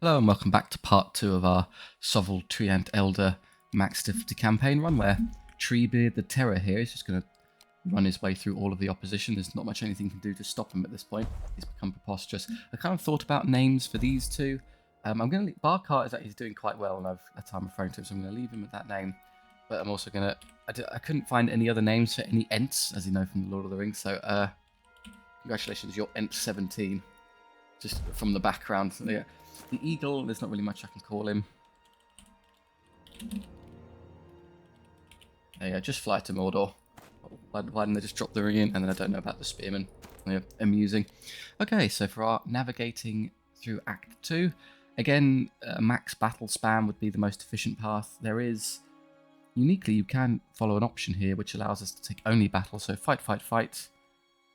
Hello and welcome back to part 2 of our SOVL Treant Elder max difficulty campaign run, where Treebeard the Terror here is just going to run his way through all of the opposition. There's not much anything can do to stop him at this point. He's become preposterous. I kind of thought about names for these two. I'm going to Barkart is that he's doing quite well, and that's how I'm referring to him, so I'm going to leave him with that name. But I'm also going to... I couldn't find any other names for any Ents, as you know from the Lord of the Rings, so congratulations, you're Ent 17. Just from the background. So, yeah. The eagle, there's not really much I can call him. Yeah, just fly to Mordor. Why didn't they just drop the ring in? And then I don't know about the spearman. Yeah, amusing. Okay, so for our navigating through Act 2, again, max battle spam would be the most efficient path. There is, uniquely, you can follow an option here which allows us to take only battle. So fight, fight, fight.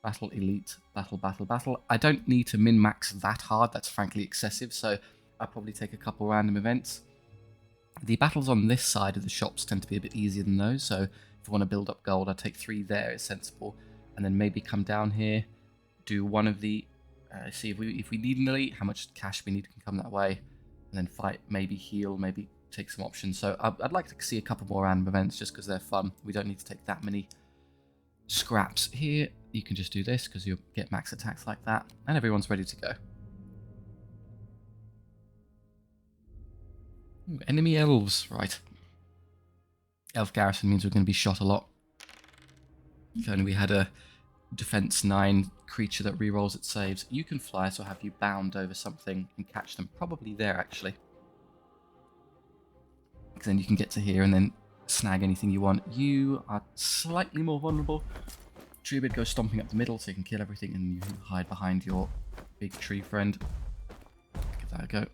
Battle, elite, battle, battle, battle. I don't need to min-max that hard. That's frankly excessive, so I'll probably take a couple random events. The battles on this side of the shops tend to be a bit easier than those, so if I want to build up gold, I'll take 3 there, it's sensible. And then maybe come down here, do one of the... see if we need an elite, how much cash we need can come that way. And then fight, maybe heal, maybe take some options. So I'd like to see a couple more random events just because they're fun. We don't need to take that many scraps here. You can just do this because you'll get max attacks like that, and everyone's ready to go. Ooh, enemy elves, right. Elf garrison means we're going to be shot a lot. If only we had a defense 9 creature that rerolls its saves. You can fly, so I'll have you bound over something and catch them. Probably there, actually. Because then you can get to here and then snag anything you want. You are slightly more vulnerable. Treebeard goes stomping up the middle so you can kill everything, and you hide behind your big tree friend. Give that a go.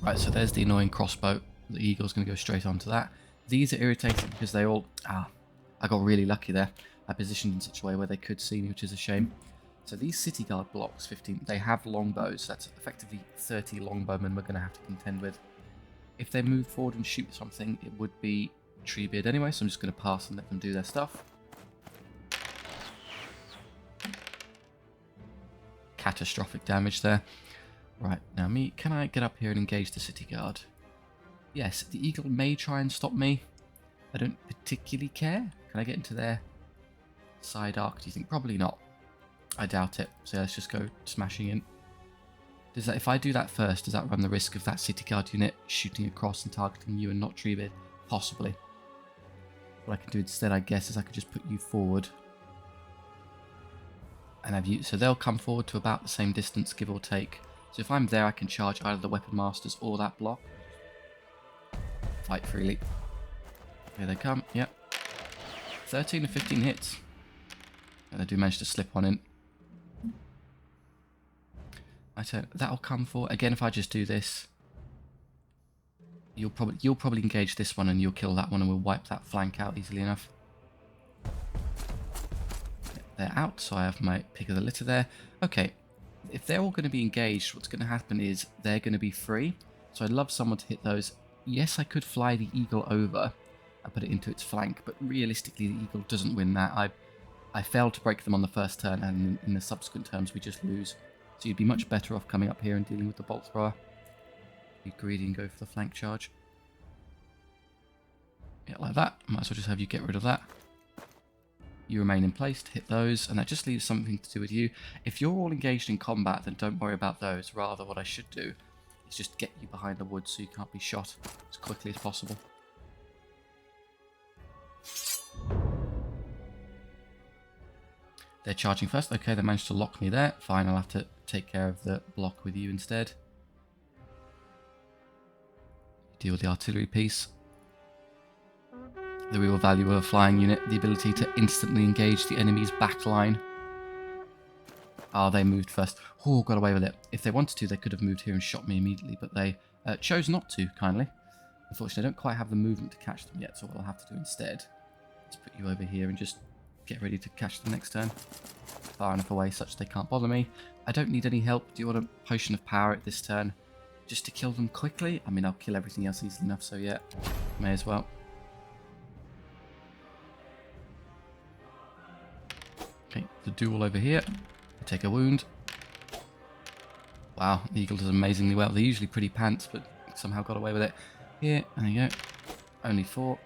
Right, so there's the annoying crossbow. The eagle's going to go straight onto that. These are irritating because they all... I got really lucky there. I positioned in such a way where they could see me, which is a shame. So these city guard blocks, 15, they have longbows. That's effectively 30 longbowmen we're going to have to contend with. If they move forward and shoot something, it would be Treebeard anyway, so I'm just going to pass and let them do their stuff. Catastrophic damage there. Right, now can I get up here and engage the city guard? Yes, the eagle may try and stop me. I don't particularly care. Can I get into their side arc, do you think? Probably not. I doubt it. So let's just go smashing in. Does that, if I do that first, does that run the risk of that city guard unit shooting across and targeting you and not Treebeard? Possibly. What I can do instead, I guess, is I could just put you forward. And have you, so they'll come forward to about the same distance, give or take. So if I'm there, I can charge either the weapon masters or that block. Fight freely. Here they come. Yep. 13 or 15 hits. And they do manage to slip one in. That'll come forward again. If I just do this, you'll probably engage this one and you'll kill that one, and we'll wipe that flank out easily enough. They're out, so I have my pick of the litter there. Okay, if they're all going to be engaged, what's going to happen is they're going to be free. So I'd love someone to hit those. Yes, I could fly the eagle over and put it into its flank, but realistically the eagle doesn't win that. I failed to break them on the first turn, and in the subsequent turns we just lose. So you'd be much better off coming up here and dealing with the bolt thrower. Be greedy and go for the flank charge. Yeah, like that. Might as well just have you get rid of that. You remain in place to hit those, and that just leaves something to do with you. If you're all engaged in combat, then don't worry about those. Rather, what I should do is just get you behind the woods so you can't be shot as quickly as possible. They're charging first. Okay, they managed to lock me there. Fine, I'll have to take care of the block with you instead. Deal with the artillery piece. The real value of a flying unit, the ability to instantly engage the enemy's back line. Oh, they moved first. Oh, got away with it. If they wanted to, they could have moved here and shot me immediately, but they chose not to, kindly. Unfortunately, I don't quite have the movement to catch them yet, so what I'll have to do instead is put you over here and just get ready to catch them next turn. Far enough away such they can't bother me. I don't need any help. Do you want a potion of power at this turn? Just to kill them quickly? I mean, I'll kill everything else easily enough, so yeah. May as well. Okay, the duel over here. I take a wound. Wow, the eagle does amazingly well. They're usually pretty pants, but somehow got away with it. Here, there you go. Only 4.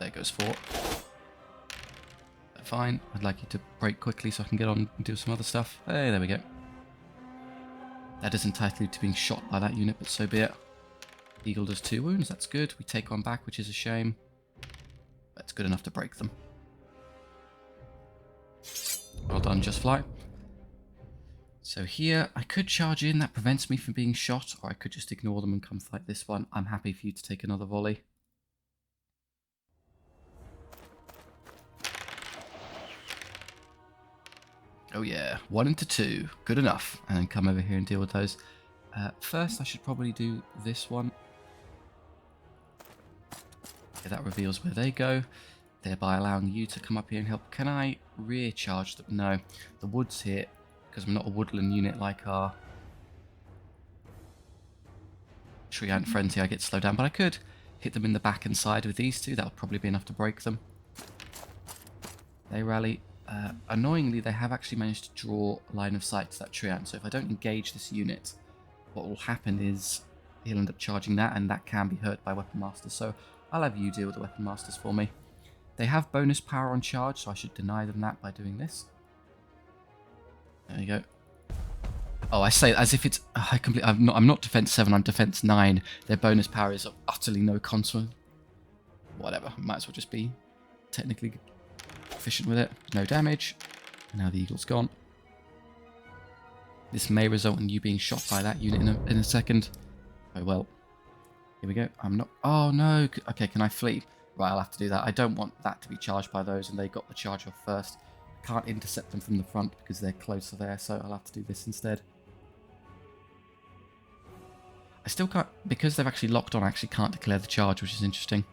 There goes 4. Fine. I'd like you to break quickly so I can get on and do some other stuff. Hey, there we go. That is entitled to being shot by that unit, but so be it. Eagle does 2 wounds. That's good. We take one back, which is a shame. That's good enough to break them. Well done, Just Fly. So here, I could charge in. That prevents me from being shot, or I could just ignore them and come fight this one. I'm happy for you to take another volley. Oh yeah, 1 into 2. Good enough. And then come over here and deal with those. First, I should probably do this one. Okay, that reveals where they go, thereby allowing you to come up here and help. Can I rear charge them? No. The woods here, because I'm not a woodland unit like our Treant friends here, I get slowed down. But I could hit them in the back and side with these two. That would probably be enough to break them. They rally. Annoyingly, they have actually managed to draw line of sight to that Treant. So if I don't engage this unit, what will happen is he'll end up charging that, and that can be hurt by Weapon Masters. So I'll have you deal with the Weapon Masters for me. They have bonus power on charge, so I should deny them that by doing this. There you go. Oh, I say as if it's... I'm not defense 7, I'm defense 9. Their bonus power is of utterly no consequence. Whatever, might as well just be technically efficient with it. No damage. Now the eagle's gone. This may result in you being shot by that unit in a second. Oh well. Here we go. I'm not... Oh no. Okay, can I flee? Right, I'll have to do that. I don't want that to be charged by those, and they got the charge off first. I can't intercept them from the front because they're closer there, so I'll have to do this instead. I still can't... Because they've actually locked on, I actually can't declare the charge, which is interesting.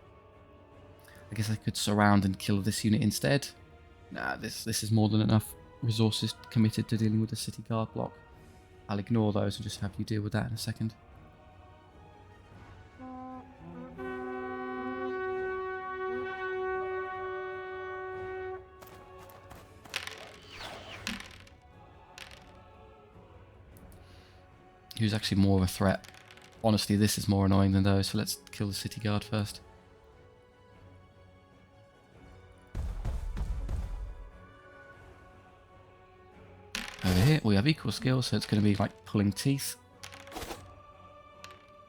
I guess I could surround and kill this unit instead. Nah, this is more than enough resources committed to dealing with the city guard block. I'll ignore those and just have you deal with that in a second. Who's actually more of a threat? Honestly, this is more annoying than those, so let's kill the city guard first. Over here, we have equal skills, so it's going to be like pulling teeth.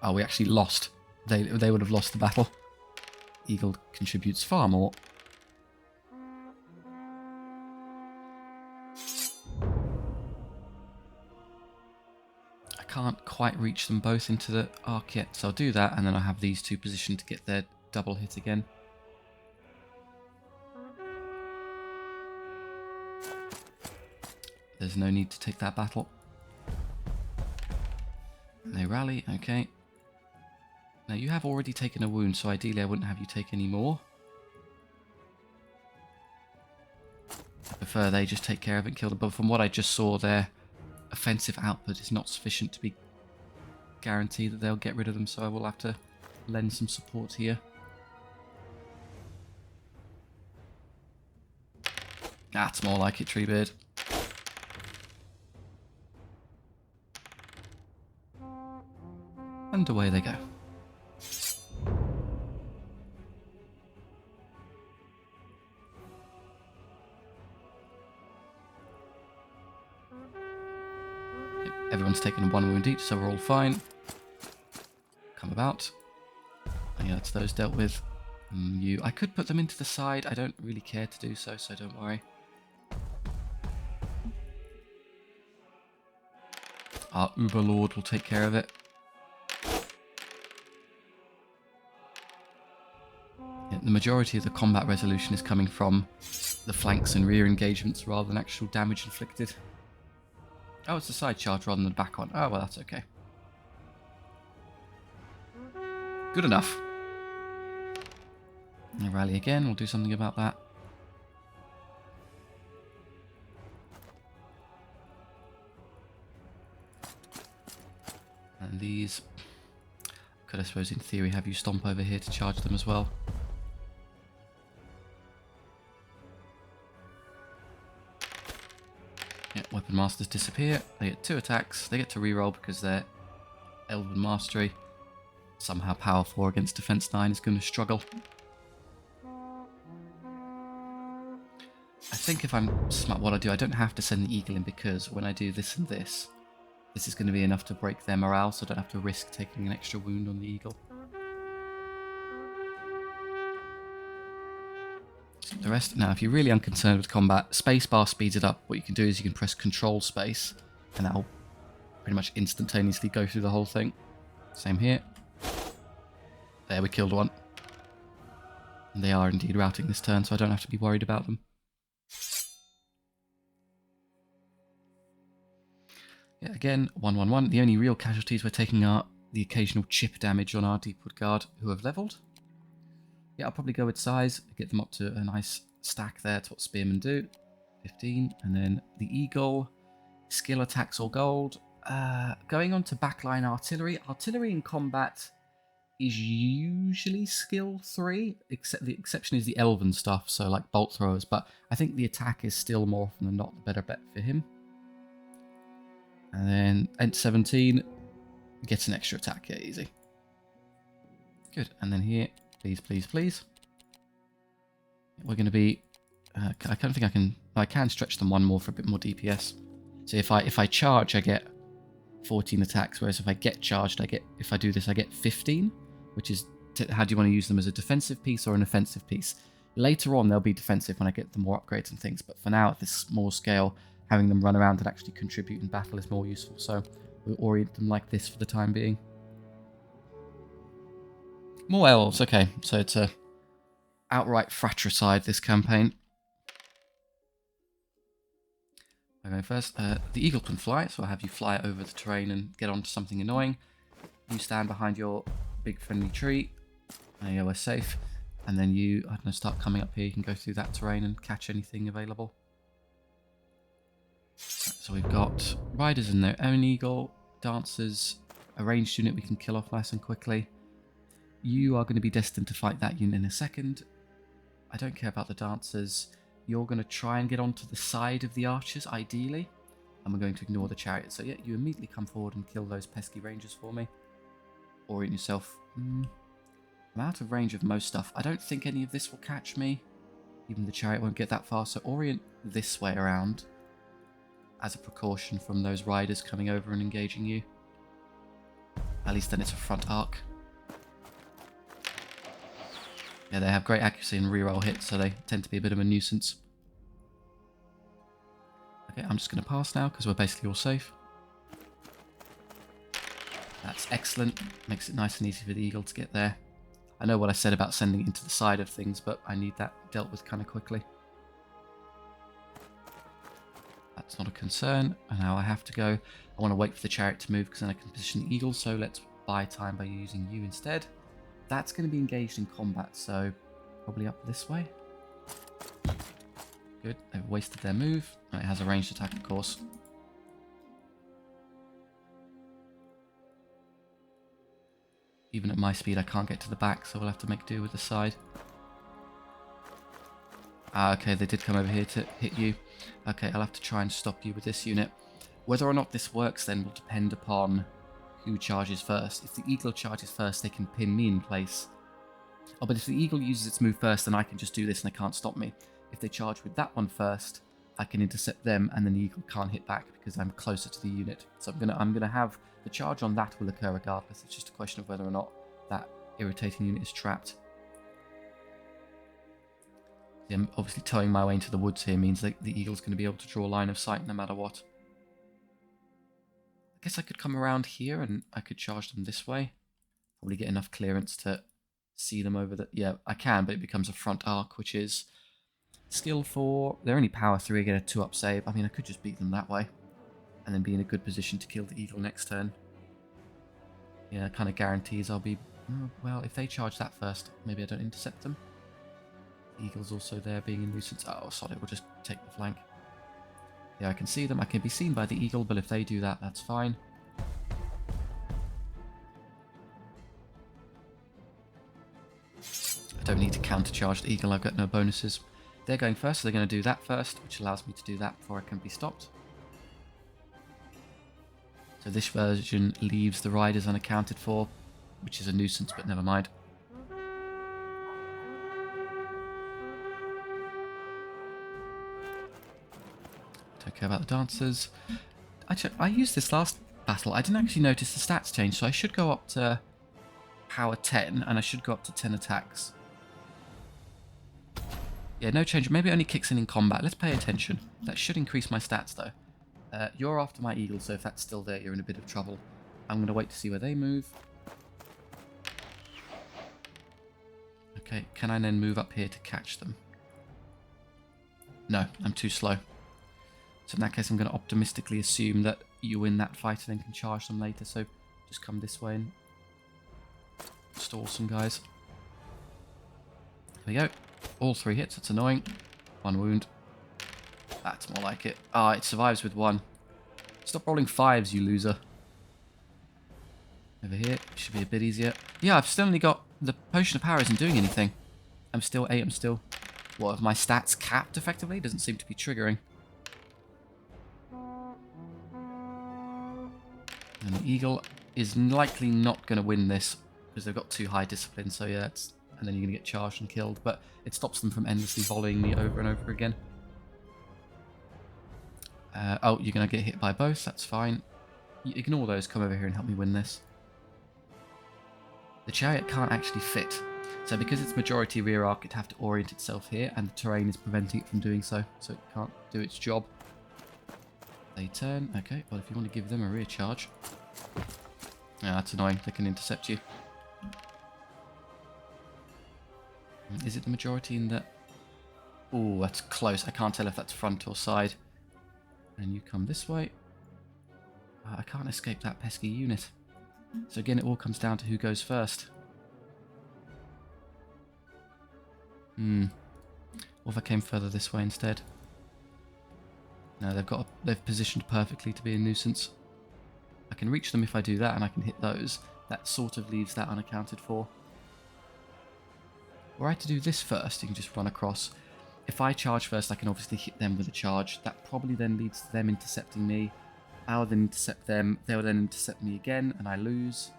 Oh, we actually lost. They would have lost the battle. Eagle contributes far more. I can't quite reach them both into the arc yet, so I'll do that, and then I'll have these two positioned to get their double hit again. There's no need to take that battle. They rally, okay. Now you have already taken a wound, so ideally I wouldn't have you take any more. I prefer they just take care of it and kill them, but from what I just saw, their offensive output is not sufficient to be guaranteed that they'll get rid of them, so I will have to lend some support here. That's more like it, Treebeard. And away they go. Everyone's taken 1 wound each, so we're all fine. Come about. And yeah, that's those dealt with. I could put them into the side. I don't really care to do so, so don't worry. Our Uber Lord will take care of it. The majority of the combat resolution is coming from the flanks and rear engagements rather than actual damage inflicted. Oh, it's a side charge rather than back on. Oh, well, that's okay. Good enough. And rally again, we'll do something about that. And these... could, I suppose, in theory, have you stomp over here to charge them as well. Yeah, Weapon Masters disappear. They get 2 attacks. They get to reroll because they're Elven Mastery. Somehow Power 4 against Defense 9 is going to struggle. I think if I'm smart, what I do, I don't have to send the Eagle in because when I do this and this is going to be enough to break their morale, so I don't have to risk taking an extra wound on the Eagle. The rest, now if you're really unconcerned with combat, spacebar speeds it up. What you can do is you can press Control Space, and that'll pretty much instantaneously go through the whole thing. Same here. There, we killed one. And they are indeed routing this turn, so I don't have to be worried about them. Yeah, again, 1/1/1. The only real casualties we're taking are the occasional chip damage on our Deepwood Guard, who have leveled. Yeah, I'll probably go with size, get them up to a nice stack there. That's what Spearmen do. 15, and then the Eagle, skill attacks or gold. Going on to backline artillery. Artillery in combat is usually skill 3, except the exception is the elven stuff, so like bolt throwers, but I think the attack is still more often than not the better bet for him. And then Ent 17 gets an extra attack, yeah, easy. Good, and then here, please, please, please. We're going to be, I don't think I can stretch them one more for a bit more DPS. So if I charge, I get 14 attacks, whereas if I get charged, if I do this, I get 15. Which is, how do you want to use them, as a defensive piece or an offensive piece? Later on, they'll be defensive when I get the more upgrades and things, but for now, at this small scale, having them run around and actually contribute in battle is more useful, so we'll orient them like this for the time being. More elves, okay, so it's a outright fratricide, this campaign. I'm going first. The Eagle can fly, so I'll have you fly over the terrain and get onto something annoying. You stand behind your big friendly tree. There you go, we're safe. And then you, I don't know, start coming up here. You can go through that terrain and catch anything available. So we've got riders in their own Eagle, dancers, a ranged unit we can kill off nice and quickly. You are going to be destined to fight that unit in a second. I don't care about the dancers. You're going to try and get onto the side of the archers, ideally. And we're going to ignore the chariot. So yeah, you immediately come forward and kill those pesky rangers for me. Orient yourself. I'm out of range of most stuff. I don't think any of this will catch me. Even the chariot won't get that far. So orient this way around as a precaution from those riders coming over and engaging you. At least then it's a front arc. Yeah, they have great accuracy and reroll hits, so they tend to be a bit of a nuisance. Okay, I'm just going to pass now because we're basically all safe. That's excellent. Makes it nice and easy for the Eagle to get there. I know what I said about sending it into the side of things, but I need that dealt with kind of quickly. That's not a concern. And now I have to go. I want to wait for the chariot to move because then I can position the Eagle, so let's buy time by using you instead. That's going to be engaged in combat, so probably up this way. Good, they've wasted their move. It has a ranged attack, of course. Even at my speed, I can't get to the back, so we'll have to make do with the side. Ah, okay, they did come over here to hit you. Okay, I'll have to try and stop you with this unit. Whether or not this works then will depend upon who charges first. If the Eagle charges first, they can pin me in place. Oh, but if the Eagle uses its move first, then I can just do this and they can't stop me. If they charge with that one first, I can intercept them and then the Eagle can't hit back because I'm closer to the unit. So I'm gonna have the charge on that will occur regardless. It's just a question of whether or not that irritating unit is trapped. See, I'm obviously towing my way into the woods here means that the Eagle's going to be able to draw a line of sight no matter what. I guess I could come around here and I could charge them this way. Probably get enough clearance to see them over the... Yeah, I can, but it becomes a front arc, which is skill 4. They're only power 3, get a 2-up save. I mean, I could just beat them that way. And then be in a good position to kill the Eagle next turn. Yeah, kind of guarantees I'll be... Well, if they charge that first, maybe I don't intercept them. The Eagle's also there being a nuisance. Oh, sorry, we'll just take the flank. Yeah, I can see them. I can be seen by the Eagle, but if they do that, that's fine. I don't need to countercharge the Eagle. I've got no bonuses. They're going first, so they're going to do that first, which allows me to do that before I can be stopped. So this version leaves the riders unaccounted for, which is a nuisance, but never mind. Don't care about the dancers. I used this last battle. I didn't actually notice the stats change, so I should go up to power 10, and I should go up to 10 attacks. Yeah, no change. Maybe it only kicks in combat. Let's pay attention. That should increase my stats, though. You're after my eagle, so if that's still there, you're in a bit of trouble. I'm going to wait to see where they move. Okay, can I then move up here to catch them? No, I'm too slow. So in that case, I'm going to optimistically assume that you win that fight and then can charge them later. So just come this way and stall some guys. There we go. All 3 hits. That's annoying. 1 wound. That's more like it. Ah, it survives with 1. Stop rolling 5s, you loser. Over here. Should be a bit easier. Yeah, I've still only got... The potion of power isn't doing anything. I'm still 8. I'm still... What, have my stats capped effectively? It doesn't seem to be triggering. And the eagle is likely not going to win this because they've got too high discipline. So yeah, it's, and then you're going to get charged and killed. But it stops them from endlessly volleying me over and over again. Oh, you're going to get hit by both. That's fine. You ignore those. Come over here and help me win this. The chariot can't actually fit. So because it's majority rear arc, it'd have to orient itself here. And the terrain is preventing it from doing so. So it can't do its job. They turn. Okay, well, if you want to give them a rear charge. Yeah, that's annoying. They can intercept you. Is it the majority in the... Oh, that's close. I can't tell if that's front or side. And you come this way. I can't escape that pesky unit. So again, it all comes down to who goes first. What if I came further this way instead? No, they've positioned perfectly to be a nuisance. I can reach them if I do that, and I can hit those. That sort of leaves that unaccounted for. Were I to do this first, you can just run across. If I charge first, I can obviously hit them with a charge. That probably then leads to them intercepting me. I'll then intercept them. They'll then intercept me again, and I lose.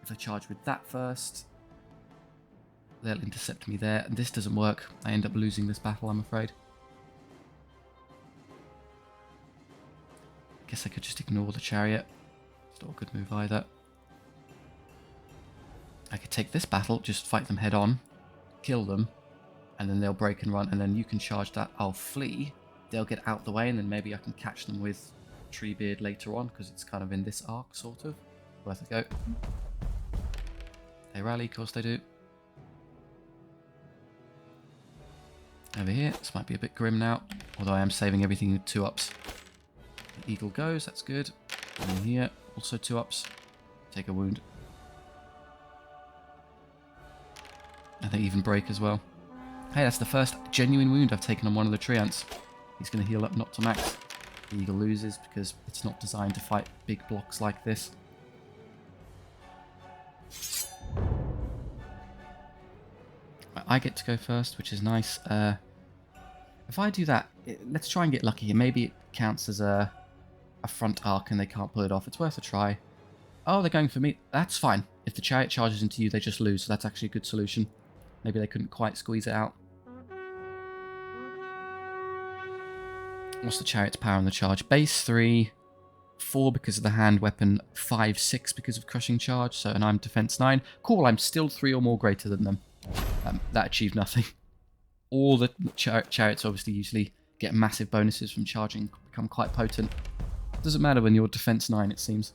If I charge with that first, they'll intercept me there. And this doesn't work. I end up losing this battle, I'm afraid. Guess I could just ignore the chariot. It's not a good move either. I could take this battle, just fight them head on, kill them, and then they'll break and run, and then you can charge that. I'll flee. They'll get out the way, and then maybe I can catch them with Treebeard later on, because it's kind of in this arc, sort of. Worth a go. They rally, of course they do. Over here, this might be a bit grim now, although I am saving everything with 2-ups. The eagle goes, that's good. And in here, also 2-ups. Take a wound. And they even break as well. Hey, that's the first genuine wound I've taken on one of the Treants. He's going to heal up, not to max. The eagle loses because it's not designed to fight big blocks like this. I get to go first, which is nice. If I do that, let's try and get lucky here. Maybe it counts as a front arc and they can't pull it off. It's worth a try. Oh, they're going for me. That's fine. If the chariot charges into you, they just lose. So that's actually a good solution. Maybe they couldn't quite squeeze it out. What's the chariot's power on the charge? Base 3, 4 because of the hand weapon, 5, 6 because of crushing charge. So, and I'm defense 9. Cool, I'm still 3 or more greater than them. That achieved nothing. All the chariots obviously usually get massive bonuses from charging, become quite potent. Doesn't matter when you're defense 9, it seems.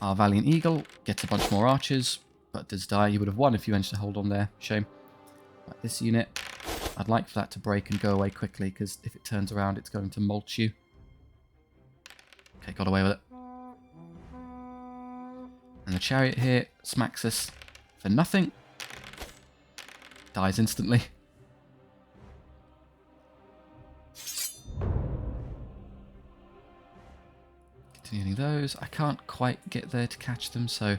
Our valiant eagle gets a bunch more archers, but does die. You would have won if you managed to hold on there. Shame. Right, this unit, I'd like for that to break and go away quickly, because if it turns around, it's going to mulch you. Okay, got away with it. And the chariot here smacks us for nothing. Dies instantly. Continuing those. I can't quite get there to catch them, so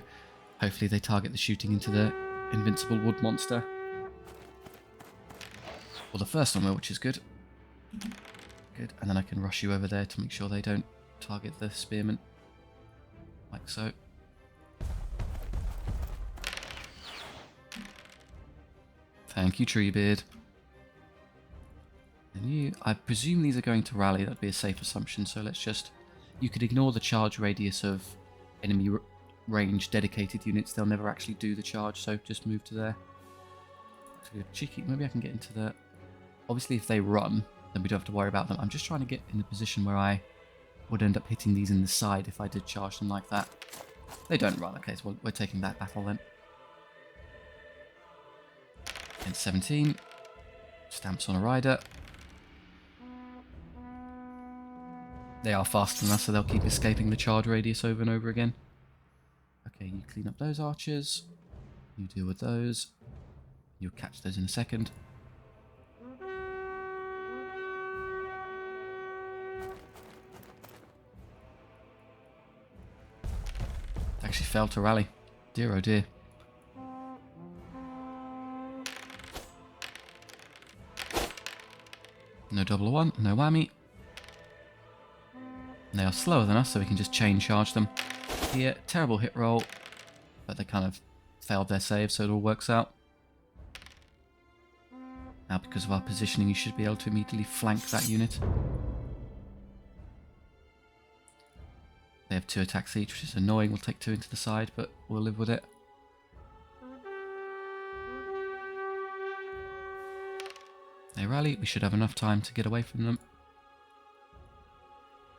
hopefully they target the shooting into the invincible wood monster. Well, the first one will, which is good. Good, and then I can rush you over there to make sure they don't target the spearmen. Like so. Thank you, Treebeard. And you, I presume these are going to rally. That'd be a safe assumption. So let's just, you could ignore the charge radius of enemy range dedicated units. They'll never actually do the charge. So just move to there. So cheeky. Maybe I can get into the. Obviously, if they run, then we don't have to worry about them. I'm just trying to get in the position where I would end up hitting these in the side if I did charge them like that. They don't run. Okay, so we're taking that battle then. And 17. Stamps on a rider. They are faster than us, so they'll keep escaping the charge radius over and over again. Okay, you clean up those archers. You deal with those. You'll catch those in a second. Actually failed to rally. Dear oh dear. No double one, no whammy. They are slower than us, so we can just chain charge them. Here, terrible hit roll, but they kind of failed their save, so it all works out. Now, because of our positioning, you should be able to immediately flank that unit. They have 2 attacks each, which is annoying. We'll take 2 into the side, but we'll live with it. They rally. We should have enough time to get away from them.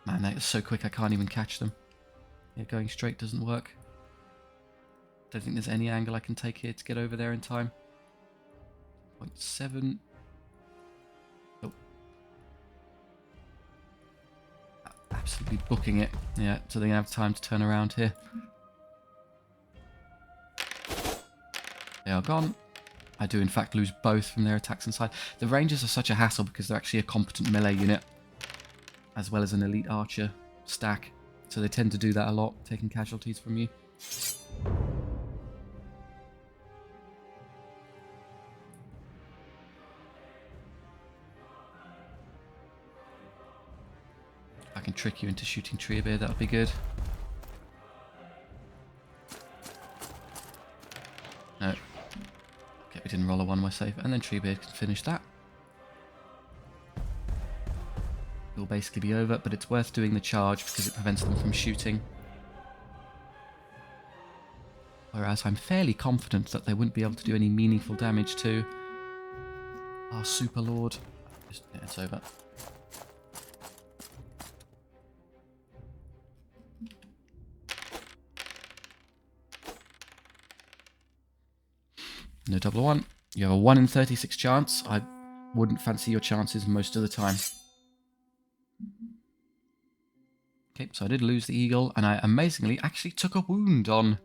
Man, they're so quick I can't even catch them. Yeah, going straight doesn't work. Don't think there's any angle I can take here to get over there in time. 0.7. Oh. Absolutely booking it. Yeah, so they have time to turn around here. They are gone. I do in fact lose both from their attacks inside. The rangers are such a hassle because they're actually a competent melee unit, as well as an elite archer stack. So they tend to do that a lot, taking casualties from you. If I can trick you into shooting Treebeard, that would be good. No. Okay, we didn't roll a 1, we're safe. And then Treebeard can finish that. It'll basically be over, but it's worth doing the charge because it prevents them from shooting. Whereas I'm fairly confident that they wouldn't be able to do any meaningful damage to our Super Lord. Yeah, it's over. No double one. You have a 1 in 36 chance. I wouldn't fancy your chances most of the time. Okay, so I did lose the eagle, and I amazingly actually took a wound on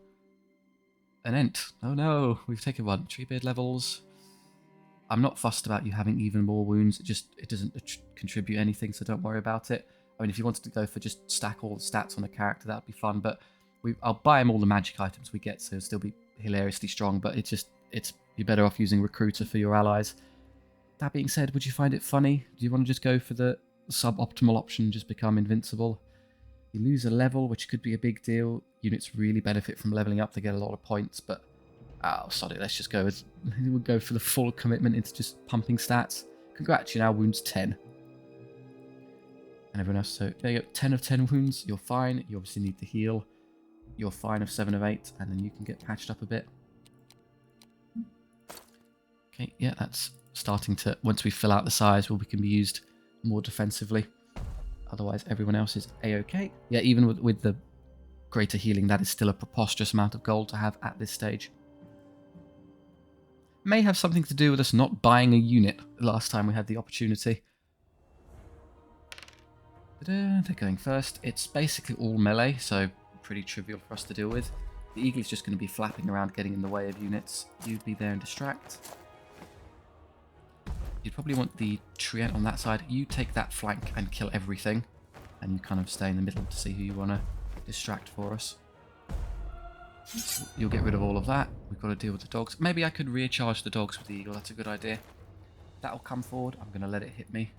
an ent. Oh no, we've taken 1. Treebeard levels. I'm not fussed about you having even more wounds. It doesn't contribute anything, so don't worry about it. I mean, if you wanted to go for just stack all the stats on a character, that would be fun, but I'll buy him all the magic items we get, so he'll still be hilariously strong, but you're better off using Recruiter for your allies. That being said, would you find it funny? Do you want to just go for the suboptimal option, just become invincible? You lose a level, which could be a big deal. Units really benefit from leveling up. They get a lot of points, but oh, sorry, let's just go we'll go for the full commitment into just pumping stats. Congrats, you now wounds 10. And everyone else, so there you go, 10 of 10 wounds, you're fine. You obviously need to heal. You're fine of 7 of 8, and then you can get patched up a bit. Okay, yeah, that's starting to, once we fill out the size, we can be used more defensively. Otherwise, everyone else is a-okay. Yeah, even with the greater healing, that is still a preposterous amount of gold to have at this stage. May have something to do with us not buying a unit last time we had the opportunity. They're going first. It's basically all melee, so pretty trivial for us to deal with. The eagle is just going to be flapping around, getting in the way of units. You'd be there and distract. You'd probably want the Treant on that side. You take that flank and kill everything. And you kind of stay in the middle to see who you want to distract for us. You'll get rid of all of that. We've got to deal with the dogs. Maybe I could recharge the dogs with the eagle. That's a good idea. That'll come forward. I'm going to let it hit me.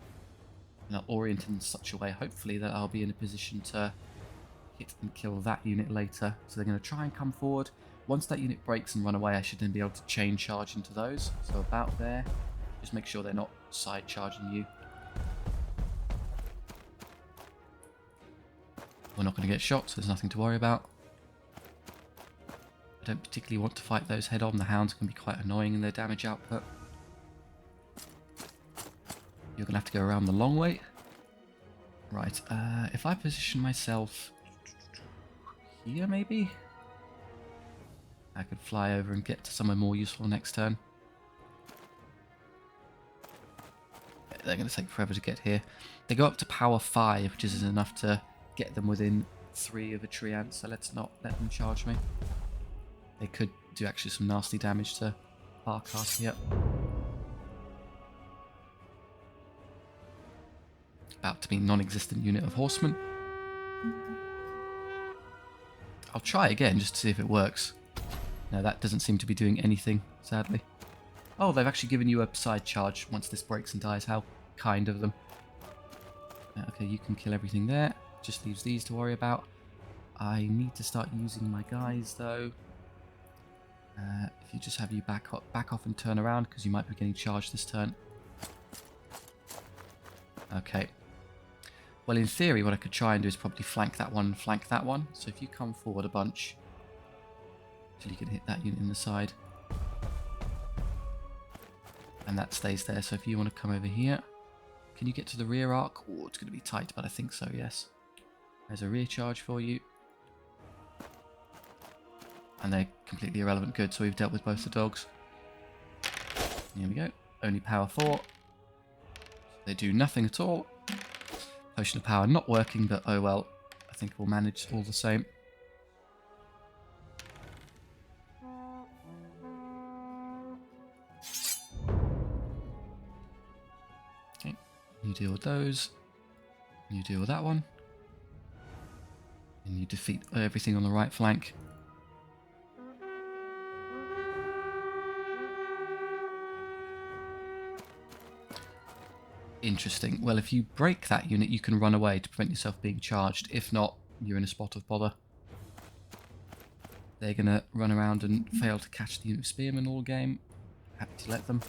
And I'll orient in such a way, hopefully, that I'll be in a position to hit and kill that unit later. So they're going to try and come forward. Once that unit breaks and run away, I should then be able to chain charge into those. So about there. Just make sure they're not side charging you. We're not going to get shot, so there's nothing to worry about. I don't particularly want to fight those head on. The hounds can be quite annoying in their damage output. You're going to have to go around the long way. Right, if I position myself here, maybe? I could fly over and get to somewhere more useful next turn. They're going to take forever to get here. They go up to power 5, which is enough to get them within 3 of a Treant, so let's not let them charge me. They could do actually some nasty damage to Farcast here. About to be non-existent unit of horsemen. I'll try again just to see if it works. No, that doesn't seem to be doing anything, sadly. Oh, they've actually given you a side charge once this breaks and dies. How kind of them. Okay, you can kill everything there. Just leaves these to worry about. I need to start using my guys, though. If you just have you back off and turn around, because you might be getting charged this turn. Okay. Well, in theory, what I could try and do is probably flank that one and flank that one. So if you come forward a bunch, till you can hit that unit in the side. And that stays there. So if you want to come over here, can you get to the rear arc? Oh, it's going to be tight, but I think so, yes. There's a rear charge for you. And they're completely irrelevant good, so we've dealt with both the dogs. Here we go. Only power 4. They do nothing at all. Potion of power not working, but oh well. I think we'll manage all the same. Okay. You deal with those. You deal with that one. And you defeat everything on the right flank. Interesting. Well, if you break that unit, you can run away to prevent yourself being charged. If not, you're in a spot of bother. They're going to run around and fail to catch the unit of spearmen all game. Happy to let them.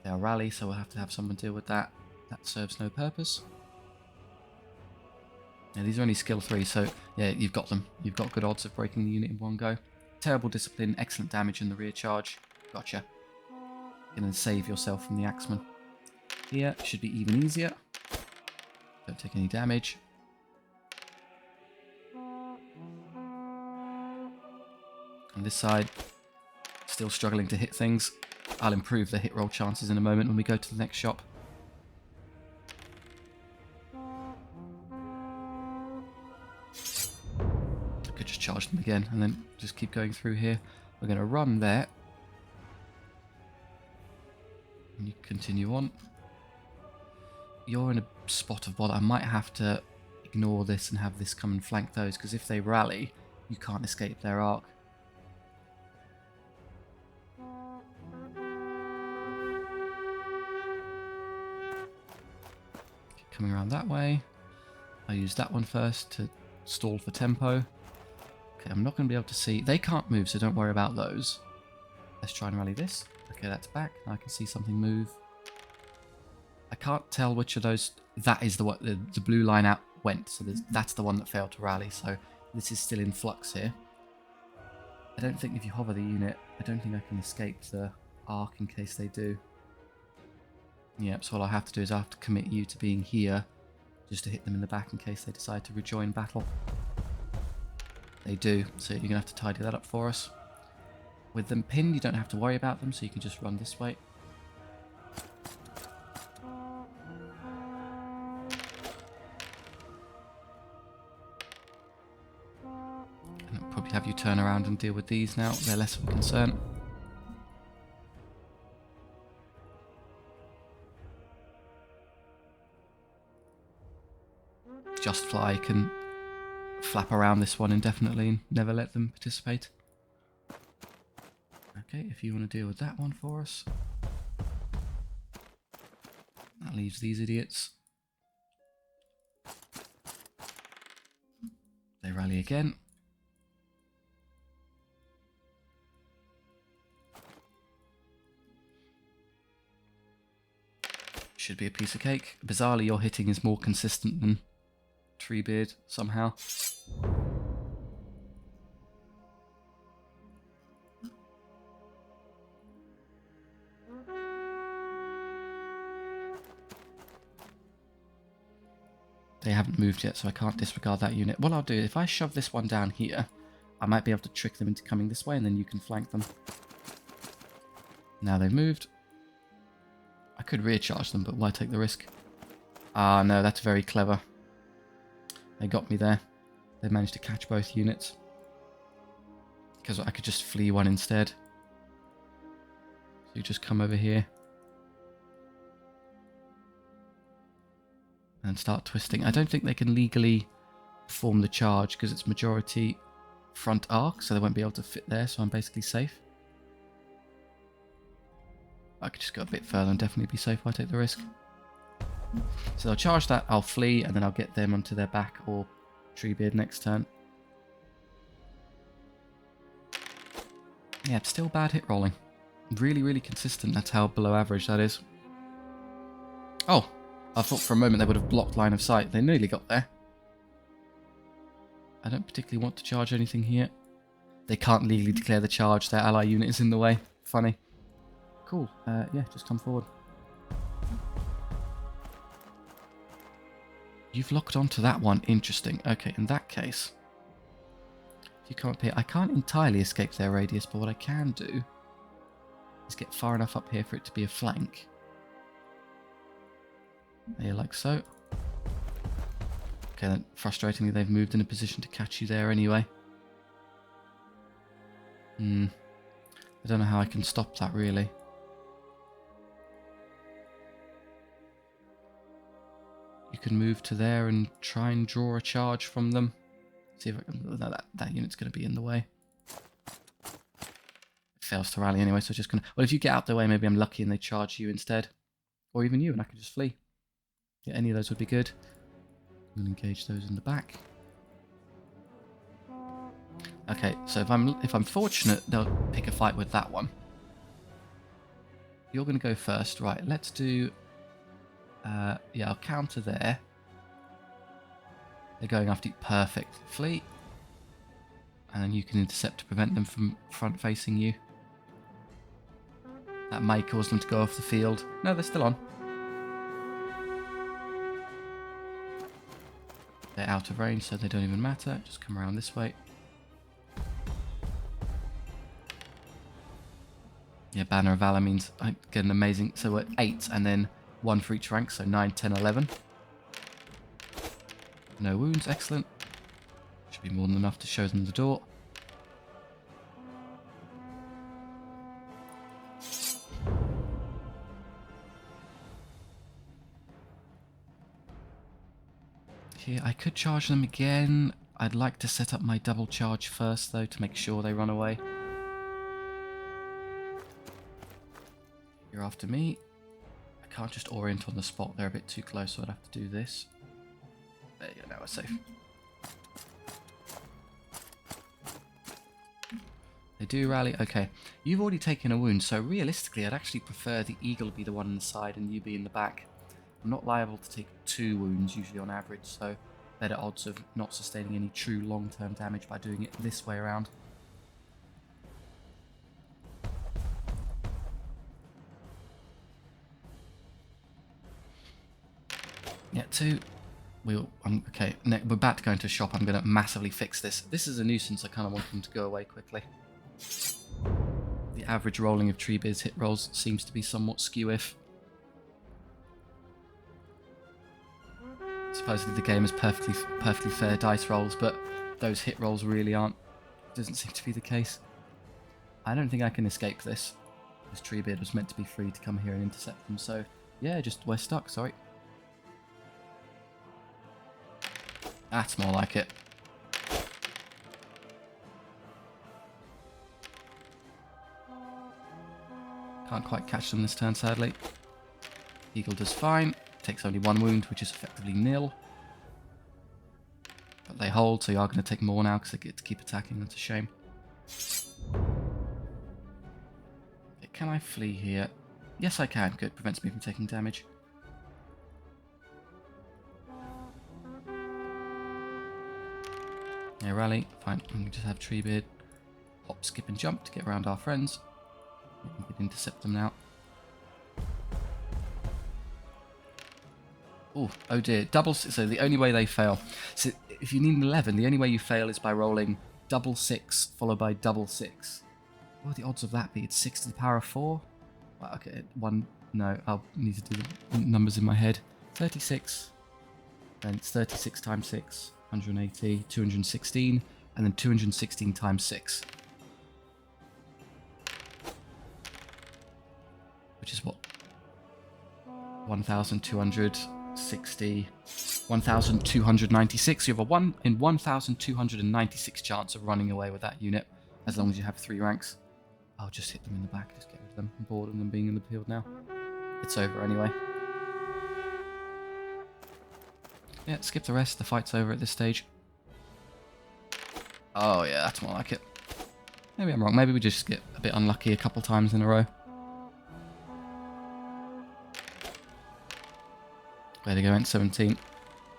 They'll rally, so we'll have to have someone deal with that. That serves no purpose. Yeah, these are only skill 3, so yeah, you've got them. You've got good odds of breaking the unit in one go. Terrible discipline, excellent damage in the rear charge. Gotcha. You're going to save yourself from the axeman. Here should be even easier. Don't take any damage. On this side, still struggling to hit things. I'll improve the hit roll chances in a moment when we go to the next shop. I could just charge them again and then just keep going through here. We're going to run there. And you continue on. You're in a spot of bother. I might have to ignore this and have this come and flank those, because if they rally, you can't escape their arc. Coming around that way. I use that one first to stall for tempo. Okay, I'm not going to be able to see. They can't move, so don't worry about those. Let's try and rally this. Okay, that's back. Now I can see something move. I can't tell which of those. That is the blue line out went, so that's the one that failed to rally. So this is still in flux here. I don't think if you hover the unit, I don't think I can escape the arc in case they do. Yep, so all I have to do is I have to commit you to being here just to hit them in the back in case they decide to rejoin battle. They do, so you're going to have to tidy that up for us. With them pinned, you don't have to worry about them, so you can just run this way. And I'll probably have you turn around and deal with these now. They're less of a concern. Just Fly can flap around this one indefinitely and never let them participate. Okay, if you want to deal with that one for us. That leaves these idiots. They rally again. Should be a piece of cake. Bizarrely, your hitting is more consistent than Treebeard somehow. They haven't moved yet, so I can't disregard that unit. What I'll do, if I shove this one down here, I might be able to trick them into coming this way, and then you can flank them. Now they've moved. I could rear charge them, but why take the risk? Ah, no, that's very clever. They got me there. They managed to catch both units. Because I could just flee one instead. So you just come over here. And start twisting. I don't think they can legally perform the charge because it's majority front arc, so they won't be able to fit there, so I'm basically safe. I could just go a bit further and definitely be safe if I take the risk. So they'll charge that, I'll flee, and then I'll get them onto their back or Treebeard next turn. Yeah, still bad hit rolling. Really, really consistent. That's how below average that is. Oh, I thought for a moment they would have blocked line of sight. They nearly got there. I don't particularly want to charge anything here. They can't legally declare the charge. Their ally unit is in the way. Funny. Cool. Yeah, just come forward. You've locked onto that one. Interesting. Okay, in that case, if you come up here, I can't entirely escape their radius, but what I can do is get far enough up here for it to be a flank. There, like so. Okay, then frustratingly, they've moved in a position to catch you there anyway. I don't know how I can stop that, really. You can move to there and try and draw a charge from them. See if I can... No, that unit's going to be in the way. It fails to rally anyway, so just going to... Well, if you get out the way, maybe I'm lucky and they charge you instead. Or even you, and I can just flee. Yeah, any of those would be good. I'm going to engage those in the back. Okay, so if I'm fortunate, they'll pick a fight with that one. You're going to go first. Right, let's do... yeah, I'll counter there. They're going after you. Perfect. Flee. And then you can intercept to prevent them from front-facing you. That may cause them to go off the field. No, they're still on. They're out of range, so they don't even matter. Just come around this way. Yeah, Banner of Valor means I get an amazing... So we're at 8, and then 1 for each rank, so 9, 10, 11. No wounds, excellent. Should be more than enough to show them the door. Here, I could charge them again. I'd like to set up my double charge first, though, to make sure they run away. You're after me. I can't just orient on the spot. They're a bit too close, so I'd have to do this. There you go, now we're safe. They do rally. Okay, you've already taken a wound, so realistically, I'd actually prefer the eagle be the one on the side and you be in the back. I'm not liable to take 2 wounds, usually on average, so better odds of not sustaining any true long-term damage by doing it this way around. Yeah, 2. Okay, we're about to go into a shop. I'm going to massively fix this. This is a nuisance. I kind of want them to go away quickly. The average rolling of Treebeard's hit rolls seems to be somewhat skew-if. Supposedly the game has perfectly fair dice rolls, but those hit rolls really aren't. Doesn't seem to be the case. I don't think I can escape this. This Treebeard was meant to be free to come here and intercept them, so yeah, we're stuck, sorry. That's more like it. Can't quite catch them this turn, sadly. Eagle does fine. Takes only 1 wound, which is effectively nil. But they hold, so you are going to take more now because they get to keep attacking. That's a shame. Okay, can I flee here? Yes, I can. Good. Prevents me from taking damage. Yeah, rally. Fine. We can just have Treebeard hop, skip, and jump to get around our friends. We can intercept them now. Oh dear. So the only way they fail. So if you need an 11, the only way you fail is by rolling double 6 followed by double 6. What would the odds of that be? It's 6 to the power of 4? Well, okay, 1. No, I'll need to do the numbers in my head. 36. Then it's 36 times 6. 180. 216. And then 216 times 6. Which is what? 1,260, 1,296. You have a 1 in 1,296 chance of running away with that unit, as long as you have 3 ranks. I'll just hit them in the back, just get rid of them. I'm bored of them being in the field now. It's over anyway. Yeah, skip the rest, the fight's over at this stage. Oh yeah, that's more like it. Maybe I'm wrong, maybe we just get a bit unlucky a couple times in a row. There they go, Ent 17.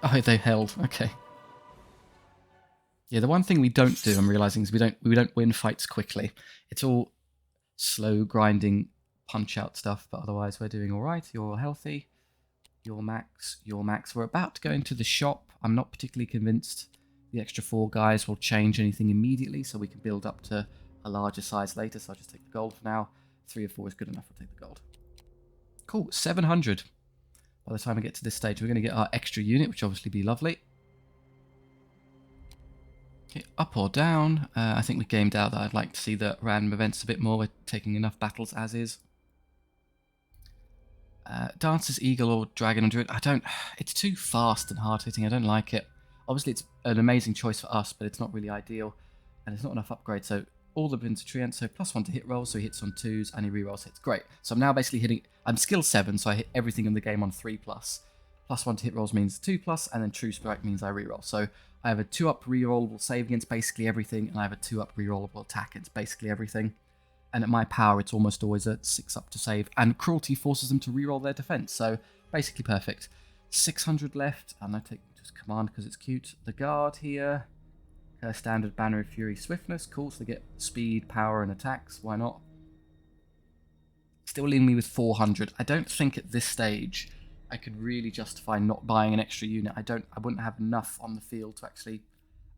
Oh, they held. Okay. Yeah, the one thing we don't do, I'm realizing, is we don't win fights quickly. It's all slow grinding punch out stuff, but otherwise we're doing all right. You're all healthy. You're max. You're max. We're about to go into the shop. I'm not particularly convinced the extra 4 guys will change anything immediately, so we can build up to a larger size later. So I'll just take the gold for now. 3 or 4 is good enough. I'll take the gold. Cool. 700. By the time we get to this stage, we're going to get our extra unit, which will obviously be lovely. Okay, up or down. I think we gamed out that I'd like to see the random events a bit more. We're taking enough battles as is. Dancers, Eagle, or Dragon, or Druid. It's too fast and hard hitting. I don't like it. Obviously, it's an amazing choice for us, but it's not really ideal. And there's not enough upgrades. So all the bins are Treant, so +1 to hit rolls, so he hits on 2s and he rerolls hits. Great. So I'm now basically hitting. I'm skill 7, so I hit everything in the game on 3+. +1 to hit rolls means 2+, and then True Strike means I reroll. So I have a 2-up rerollable save against basically everything, and I have a 2-up rerollable attack against basically everything. And at my power, it's almost always a 6-up to save, and Cruelty forces them to reroll their defense, so basically perfect. 600 left, and I take just Command because it's cute. The Guard here. Standard Banner of Fury Swiftness, cool, so they get speed, power, and attacks, why not? Still leaving me with 400. I don't think at this stage I could really justify not buying an extra unit. I wouldn't have enough on the field to actually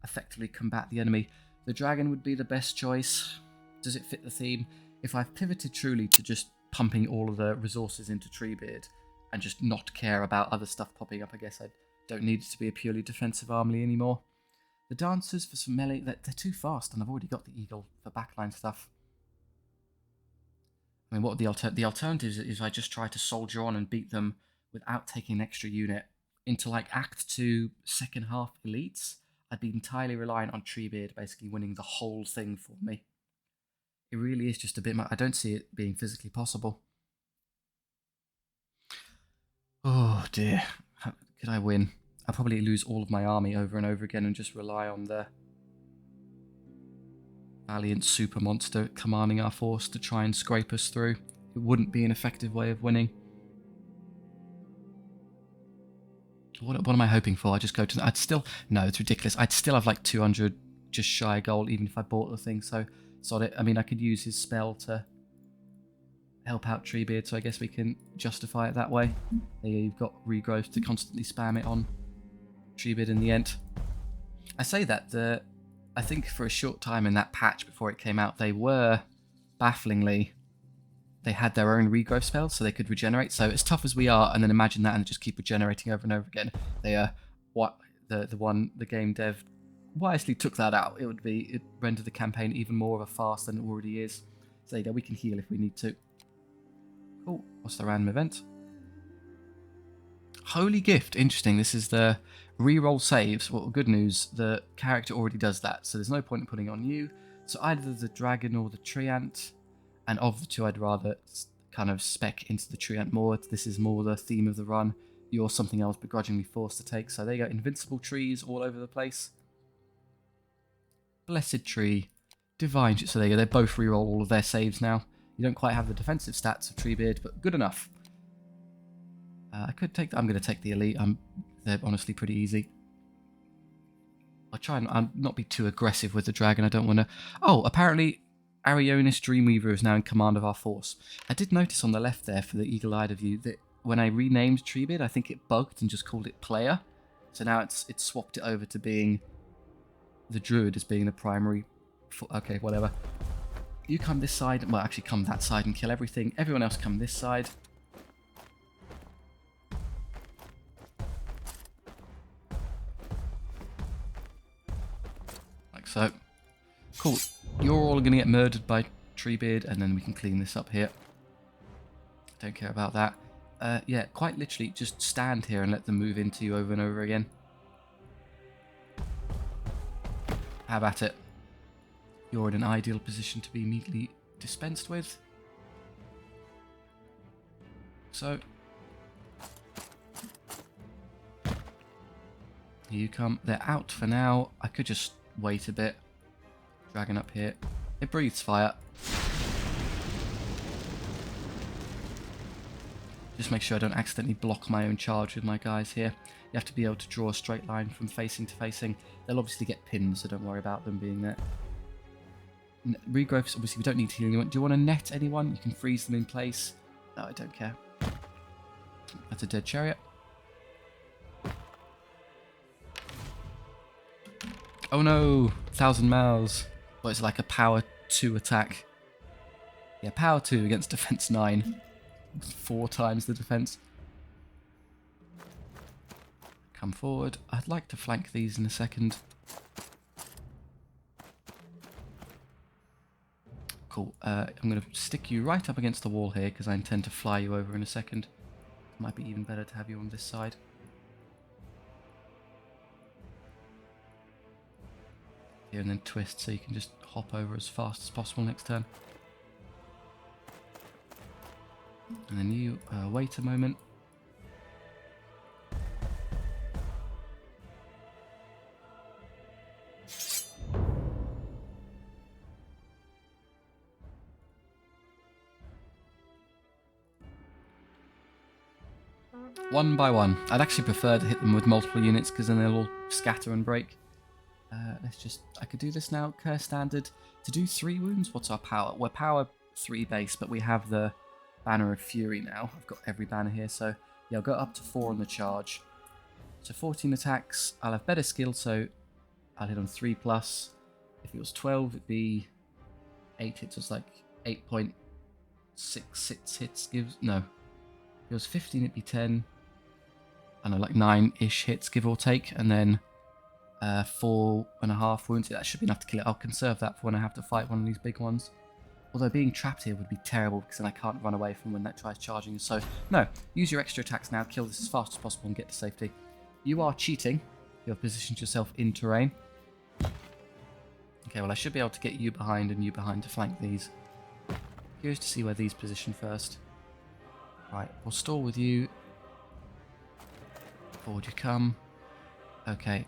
effectively combat the enemy. The Dragon would be the best choice. Does it fit the theme? If I've pivoted truly to just pumping all of the resources into Treebeard and just not care about other stuff popping up, I guess I don't need it to be a purely defensive army anymore. The Dancers for some melee, they're too fast, and I've already got the Eagle for backline stuff. I mean, what would the alternative is I just try to soldier on and beat them without taking an extra unit into like Act 2 second half elites. I'd be entirely reliant on Treebeard basically winning the whole thing for me. It really is just a bit much. I don't see it being physically possible. Oh dear. Could I win? I'll probably lose all of my army over and over again and just rely on the valiant super monster commanding our force to try and scrape us through. It wouldn't be an effective way of winning. What am I hoping for? I just go to... No, it's ridiculous. I'd still have like 200 just shy of gold even if I bought the thing, so sod it. I mean, I could use his spell to help out Treebeard, so I guess we can justify it that way. There you've got regrowth to constantly spam it on Treebeard in the end. I say that, I think for a short time in that patch before it came out, they were bafflingly... They had their own regrowth spells, so they could regenerate. So as tough as we are, and then imagine that and just keep regenerating over and over again. They the game dev wisely took that out. It rendered the campaign even more of a farce than it already is. So there you go, we can heal if we need to. Cool. What's the random event? Holy Gift. Interesting. This is the reroll saves. Well, good news. The character already does that, so there's no point in putting it on you. So either the Dragon or the Treant. And of the two, I'd rather kind of spec into the Treant more. This is more the theme of the run. You're something I was begrudgingly forced to take. So there you go, invincible trees all over the place. Blessed Tree, Divine. So there you go, they both reroll all of their saves now. You don't quite have the defensive stats of Treebeard, but good enough. I could take. I'm going to take the elite. They're honestly pretty easy. I'll try and not be too aggressive with the dragon. I don't want to. Oh, apparently Arionis Dreamweaver is now in command of our force. I did notice on the left there for the eagle-eyed of you that when I renamed Treebeard, I think it bugged and just called it player. So now it's swapped it over to being the druid as being the primary. Okay, whatever. You come this side. Well, actually come that side and kill everything. Everyone else come this side. Like so. Cool. You're all going to get murdered by Treebeard, and then we can clean this up here. Don't care about that. Yeah, quite literally just stand here and let them move into you over and over again. Have at it. You're in an ideal position to be immediately dispensed with. So, here you come. They're out for now. I could just wait a bit. Dragon up here. It breathes fire. Just make sure I don't accidentally block my own charge with my guys here. You have to be able to draw a straight line from facing to facing. They'll obviously get pinned, so don't worry about them being there. Regrowths, obviously we don't need to heal anyone. Do you want to net anyone? You can freeze them in place. No, I don't care. That's a dead chariot. Oh no! 1,000 mouths. Well, it's like a power 2 attack. Yeah, power 2 against defense 9. 4 times the defense. Come forward. I'd like to flank these in a second. Cool. I'm going to stick you right up against the wall here because I intend to fly you over in a second. Might be even better to have you on this side. Here and then twist so you can just hop over as fast as possible next turn. And then you wait a moment. One by one. I'd actually prefer to hit them with multiple units because then they'll all scatter and break. I could do this now. Curse standard. To do 3 wounds, what's our power? We're power 3 base, but we have the Banner of Fury now. I've got every banner here, so yeah, I'll go up to 4 on the charge. So 14 attacks. I'll have better skill, so I'll hit on 3+. If it was 12, it'd be 8 hits. It's like 8.66 hits gives... No. If it was 15, it'd be 10. I know, like 9-ish hits, give or take. And then 4.5 wounds. That should be enough to kill it. I'll conserve that for when I have to fight one of these big ones. Although being trapped here would be terrible because then I can't run away from when that tries charging. So, no. Use your extra attacks now. Kill this as fast as possible and get to safety. You are cheating. You have positioned yourself in terrain. Okay, well I should be able to get you behind and you behind to flank these. Curious to see where these position first. Right, we'll stall with you. Forward you come. Okay,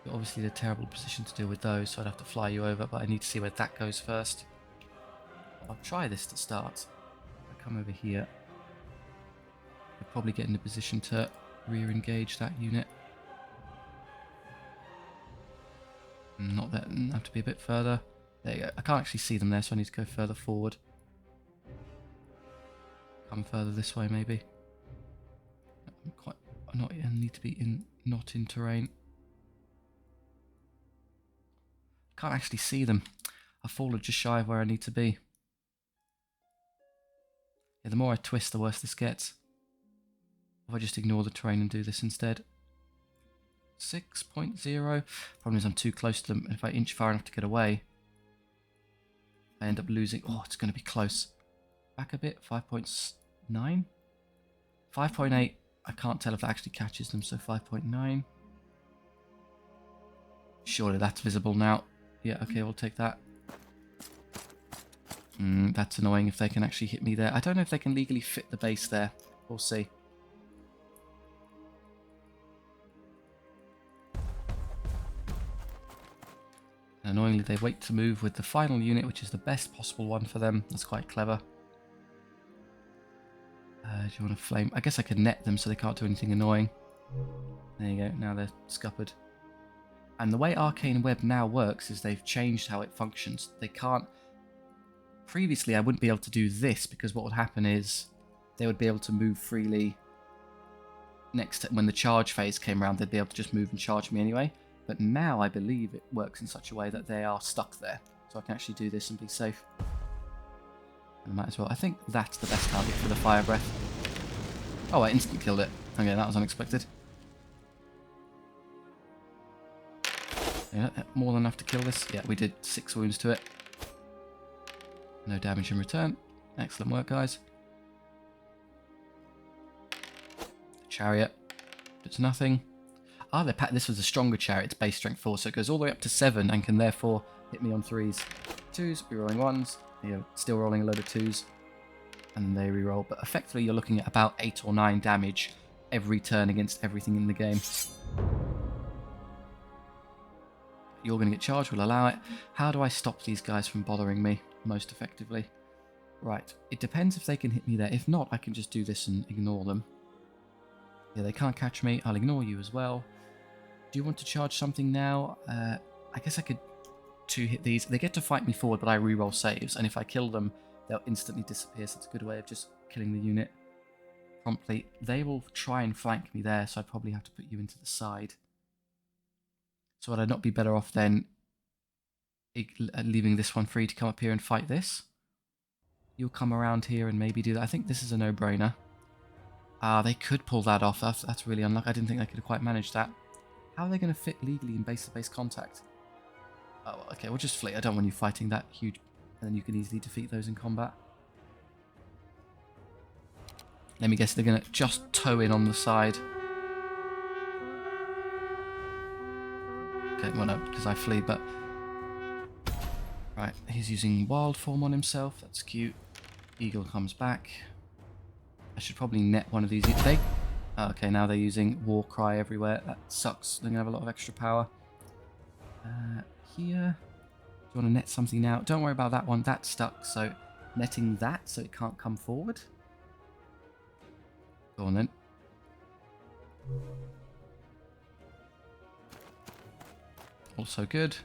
you're obviously in a terrible position to deal with those, so I'd have to fly you over, but I need to see where that goes first. I'll try this to start. I come over here. You'll probably get in a position to rear-engage that unit. Not that, I have to be a bit further. There you go. I can't actually see them there, so I need to go further forward. Come further this way, maybe. I need to be not in terrain. Can't actually see them. I've fallen just shy of where I need to be. Yeah, the more I twist, the worse this gets. If I just ignore the terrain and do this instead. 6.0. Problem is I'm too close to them. If I inch far enough to get away, I end up losing. Oh, it's going to be close. Back a bit. 5.9. 5.8. I can't tell if that actually catches them, so 5.9. Surely that's visible now. Yeah, okay, we'll take that. That's annoying if they can actually hit me there. I don't know if they can legally fit the base there. We'll see. And annoyingly, they wait to move with the final unit, which is the best possible one for them. That's quite clever. Do you want to flame? I guess I could net them so they can't do anything annoying. There you go. Now they're scuppered. And the way Arcane Web now works is they've changed how it functions. They can't... Previously, I wouldn't be able to do this because what would happen is they would be able to move freely. When the charge phase came around, they'd be able to just move and charge me anyway. But now I believe it works in such a way that they are stuck there. So I can actually do this and be safe. And I might as well. I think that's the best target for the fire breath. Oh, I instant killed it. Okay, that was unexpected. Yeah, more than enough to kill this. Yeah, we did 6 wounds to it. No damage in return. Excellent work, guys. Chariot. It's nothing. Ah, this was a stronger chariot. It's base strength 4, so it goes all the way up to 7 and can therefore hit me on 3s. 2s, rerolling 1s. You're still rolling a load of 2s. And they reroll. But effectively, you're looking at about 8 or 9 damage every turn against everything in the game. You're going to get charged, we'll allow it. How do I stop these guys from bothering me most effectively? Right, it depends if they can hit me there. If not, I can just do this and ignore them. Yeah, they can't catch me. I'll ignore you as well. Do you want to charge something now? I guess I could 2-hit these. They get to fight me forward, but I reroll saves. And if I kill them, they'll instantly disappear. So it's a good way of just killing the unit promptly. They will try and flank me there, so I'd probably have to put you into the side. So would I not be better off then leaving this one free to come up here and fight this? You'll come around here and maybe do that. I think this is a no-brainer. They could pull that off. That's really unlucky. I didn't think they could quite manage that. How are they going to fit legally in base-to-base contact? Oh, okay, we'll just flee. I don't want you fighting that huge... And then you can easily defeat those in combat. Let me guess, they're going to just toe in on the side. Okay, well no, because I flee, but... Right, he's using wild form on himself. That's cute. Eagle comes back. I should probably net one of these. Oh, okay, now they're using war cry everywhere. That sucks. They're going to have a lot of extra power. Here. Do you want to net something now? Don't worry about that one. That's stuck, so netting that so it can't come forward. Go on then. Also good.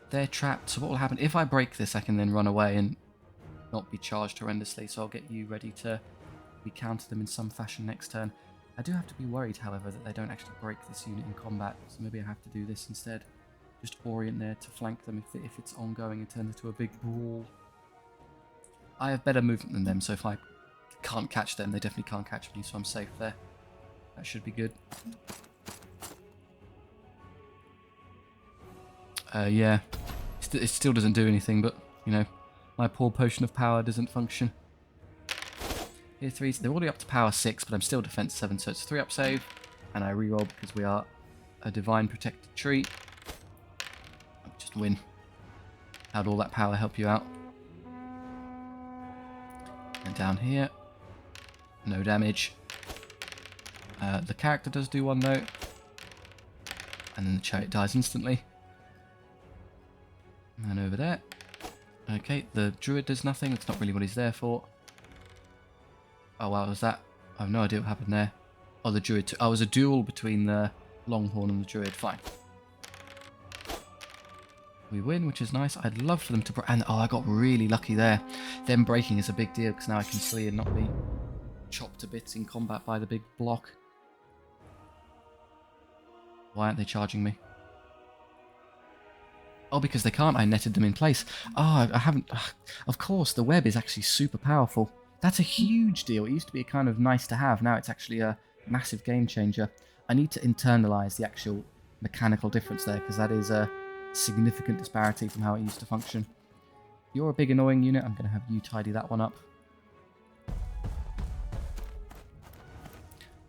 They're trapped, so what will happen? If I break this, I can then run away and not be charged horrendously, so I'll get you ready to counter them in some fashion next turn. I do have to be worried, however, that they don't actually break this unit in combat, so maybe I have to do this instead. Just orient there to flank them if it's ongoing and turns into a big brawl. I have better movement than them, so if I can't catch them, they definitely can't catch me, so I'm safe there. That should be good. Yeah, it still doesn't do anything, but, you know, my poor potion of power doesn't function. Here 3s, they're already up to power 6, but I'm still defense 7, so it's 3-up save, and I reroll because we are a divine protected tree. Just win. How'd all that power help you out? And down here, no damage. The character does do one though, and then the chariot dies instantly. And over there. Okay, the druid does nothing. That's not really what he's there for. Oh wow, was that? I have no idea what happened there. Oh, the druid. Oh, it was a duel between the longhorn and the druid. Fine. We win, which is nice. I'd love for them to... And oh, I got really lucky there. Them breaking is a big deal because now I can flee and not be chopped to bits in combat by the big block. Why aren't they charging me? Oh, because they can't. I netted them in place. Oh, I haven't... Of course, the web is actually super powerful. That's a huge deal. It used to be a kind of nice to have. Now it's actually a massive game changer. I need to internalize the actual mechanical difference there because that is a significant disparity from how it used to function. You're a big annoying unit. I'm going to have you tidy that one up.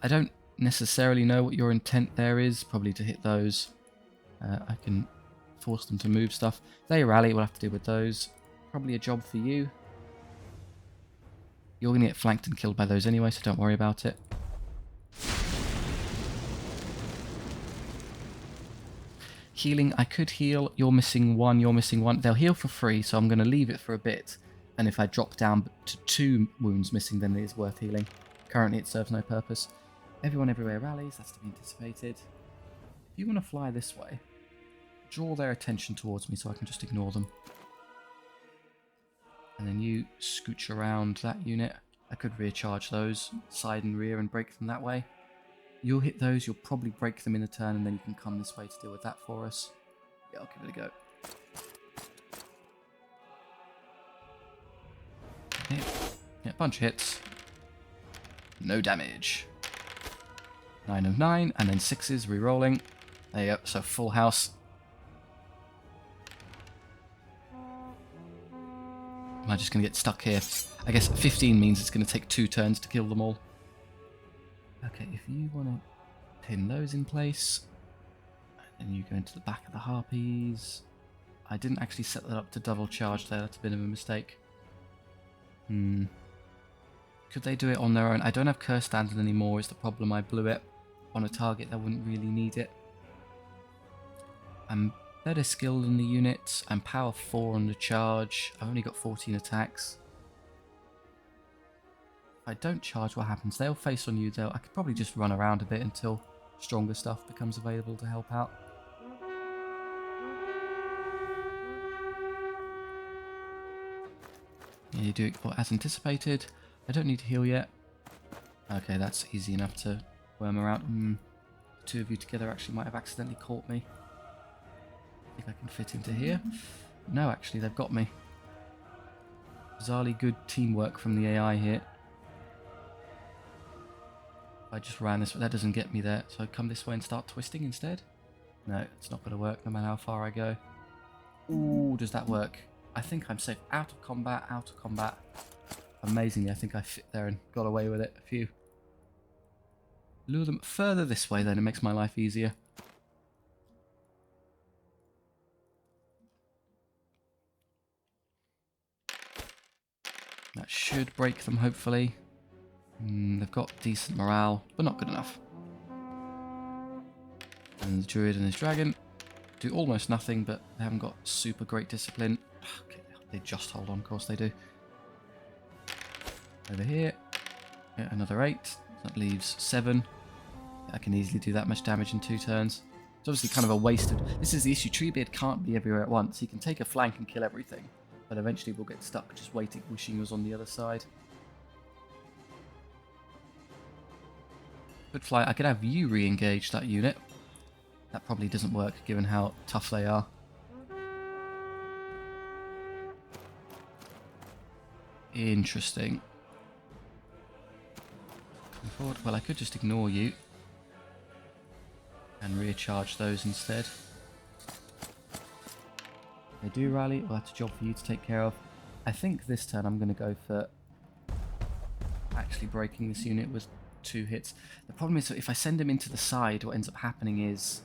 I don't necessarily know what your intent there is. Probably to hit those. I can... force them to move stuff. They rally, we'll have to deal with those. Probably a job for you. You're going to get flanked and killed by those anyway, so don't worry about it. Healing, I could heal. You're missing one, you're missing one. They'll heal for free, so I'm going to leave it for a bit. And if I drop down to 2 wounds missing, then it is worth healing. Currently, it serves no purpose. Everyone everywhere rallies. That's to be anticipated. If you want to fly this way, draw their attention towards me so I can just ignore them. And then you scooch around that unit. I could rear charge those, side and rear, and break them that way. You'll hit those, you'll probably break them in a turn, and then you can come this way to deal with that for us. Yeah, I'll give it a go. Yeah, bunch of hits. No damage. 9 of 9, and then 6s, re-rolling. There you go, so full house. Am I just going to get stuck here? I guess 15 means it's going to take 2 turns to kill them all. Okay, if you want to pin those in place, and then you go into the back of the harpies. I didn't actually set that up to double charge there, that's a bit of a mistake. Could they do it on their own? I don't have curse standard anymore is the problem. I blew it on a target that wouldn't really need it. I'm better skilled in the units. I'm power 4 on the charge. I've only got 14 attacks. If I don't charge, what happens? They'll face on you though. I could probably just run around a bit until stronger stuff becomes available to help out. Yeah, you do it as anticipated. I don't need to heal yet. Okay, that's easy enough to worm around. The 2 of you together actually might have accidentally caught me. I think I can fit into here. No, actually, they've got me. Bizarrely good teamwork from the AI here. I just ran this way. That doesn't get me there. So I come this way and start twisting instead? No, it's not going to work no matter how far I go. Ooh, does that work? I think I'm safe. Out of combat, out of combat. Amazingly, I think I fit there and got away with it. Phew. Lure them further this way then, it makes my life easier. That should break them, hopefully. They've got decent morale, but not good enough. And the druid and his dragon do almost nothing, but they haven't got super great discipline. Okay, they just hold on, of course they do. Over here, yeah, another 8. That leaves 7. I can easily do that much damage in 2 turns. It's obviously kind of a wasted... This is the issue. Treebeard can't be everywhere at once. He can take a flank and kill everything, but eventually we'll get stuck just waiting, wishing he was on the other side. Could fly. I could have you re-engage that unit. That probably doesn't work given how tough they are. Interesting. Come forward. Well, I could just ignore you and recharge those instead. They do rally. Well, that's a job for you to take care of. I think this turn I'm going to go for actually breaking this unit with 2 hits. The problem is that if I send him into the side, what ends up happening is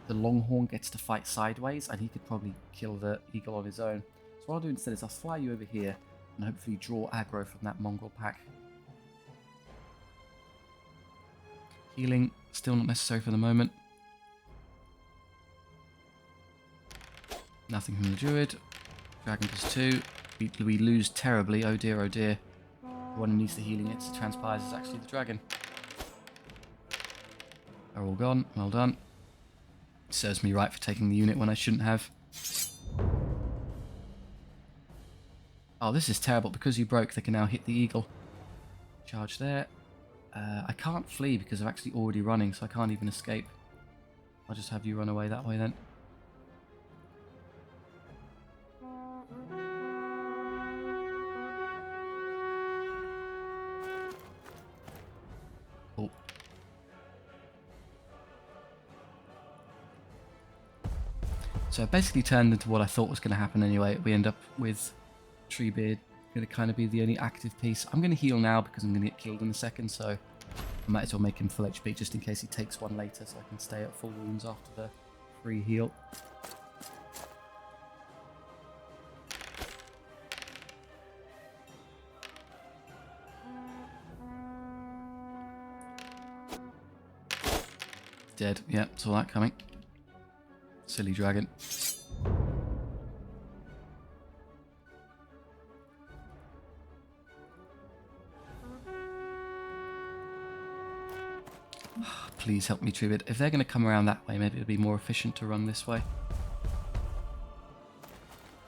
the Longhorn gets to fight sideways and he could probably kill the eagle on his own. So what I'll do instead is I'll fly you over here and hopefully draw aggro from that mongrel pack. Healing, still not necessary for the moment. Nothing from the druid. Dragon does 2. We lose terribly. Oh dear, oh dear. The one who needs the healing it to transpires is actually the dragon. They're all gone. Well done. Serves me right for taking the unit when I shouldn't have. Oh, this is terrible. Because you broke, they can now hit the eagle. Charge there. I can't flee because I'm actually already running, so I can't even escape. I'll just have you run away that way then. Oh. So it basically turned into what I thought was going to happen anyway. We end up with Treebeard going to kind of be the only active piece. I'm going to heal now because I'm going to get killed in a second, so I might as well make him full HP just in case he takes one later so I can stay at full wounds after the free heal. Dead. Yeah, saw that coming. Silly dragon. Please help me, Treebeard. If they're going to come around that way, maybe it'd be more efficient to run this way.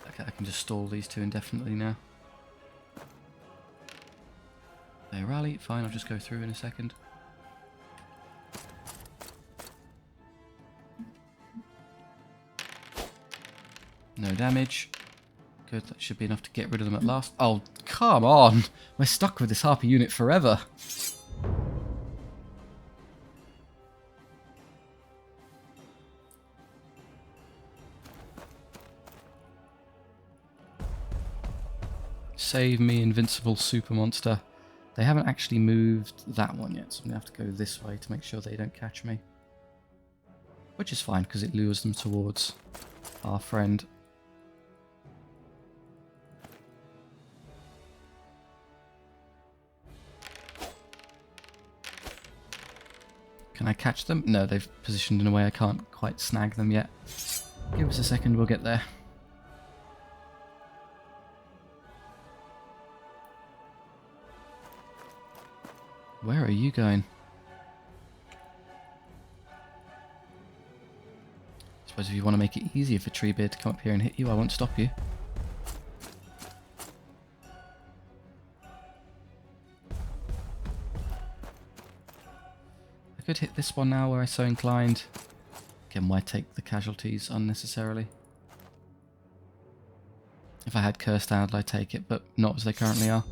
Okay, I can just stall these two indefinitely now. They rally. Fine, I'll just go through in a second. No damage. Good, that should be enough to get rid of them at last. Oh, come on! We're stuck with this Harpy unit forever. Save me, invincible super monster. They haven't actually moved that one yet, so I'm going to have to go this way to make sure they don't catch me. Which is fine, because it lures them towards our friend. Can I catch them? No, they've positioned in a way I can't quite snag them yet. Give us a second, we'll get there. Where are you going? I suppose if you want to make it easier for Treebeard to come up here and hit you, I won't stop you. I could hit this one now where I'm so inclined. Again, why take the casualties unnecessarily? If I had Cursed Adder, I'd take it, but not as they currently are.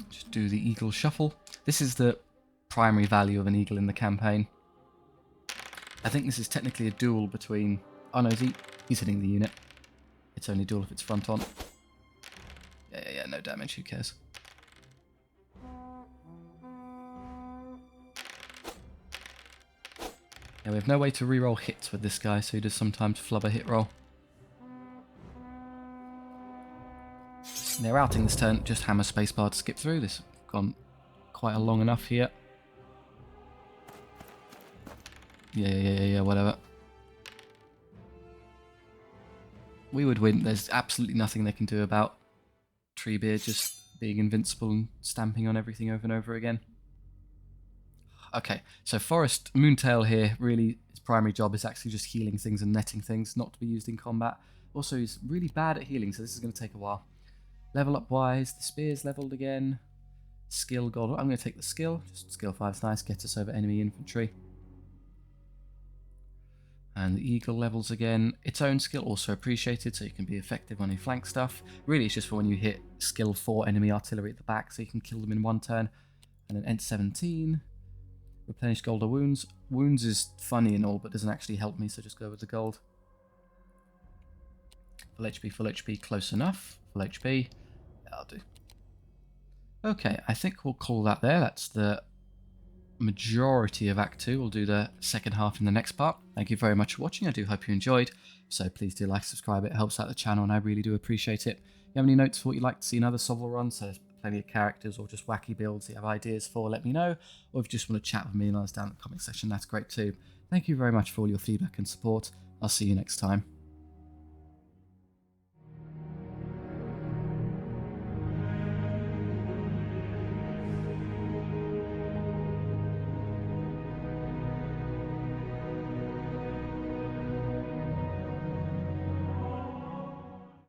Just do the eagle shuffle. This is the primary value of an eagle in the campaign. I think this is technically a duel between... Oh no, he's hitting the unit. It's only a duel if it's front on. Yeah, no damage, who cares? Yeah, we have no way to reroll hits with this guy, so he does sometimes flub a hit roll. They're outing this turn, just hammer spacebar to skip through. This has gone quite a long enough here. Yeah, whatever. We would win. There's absolutely nothing they can do about Treebeard just being invincible and stamping on everything over and over again. Okay, so Forest Moontail here, really, his primary job is actually just healing things and netting things, not to be used in combat. Also, he's really bad at healing, so this is going to take a while. Level up wise, the spear's leveled again. Skill gold. I'm going to take the skill. Just skill 5's nice, gets us over enemy infantry. And the eagle levels again. Its own skill also appreciated, so you can be effective on your flank stuff. Really, it's just for when you hit skill 4 enemy artillery at the back, so you can kill them in one turn. And then Ent 17. Replenish gold or wounds. Wounds is funny and all, but doesn't actually help me, so just go with the gold. Full HP, close enough. Full HP. That'll do. Okay, I think we'll call that there. That's the majority of Act 2. We'll do the second half in the next part. Thank you very much for watching. I do hope you enjoyed. So please do like, subscribe. It helps out the channel and I really do appreciate it. If you have any notes for what you'd like to see in other SOVL runs, so there's plenty of characters or just wacky builds you have ideas for, let me know. Or if you just want to chat with me and I was down in the comment section, that's great too. Thank you very much for all your feedback and support. I'll see you next time.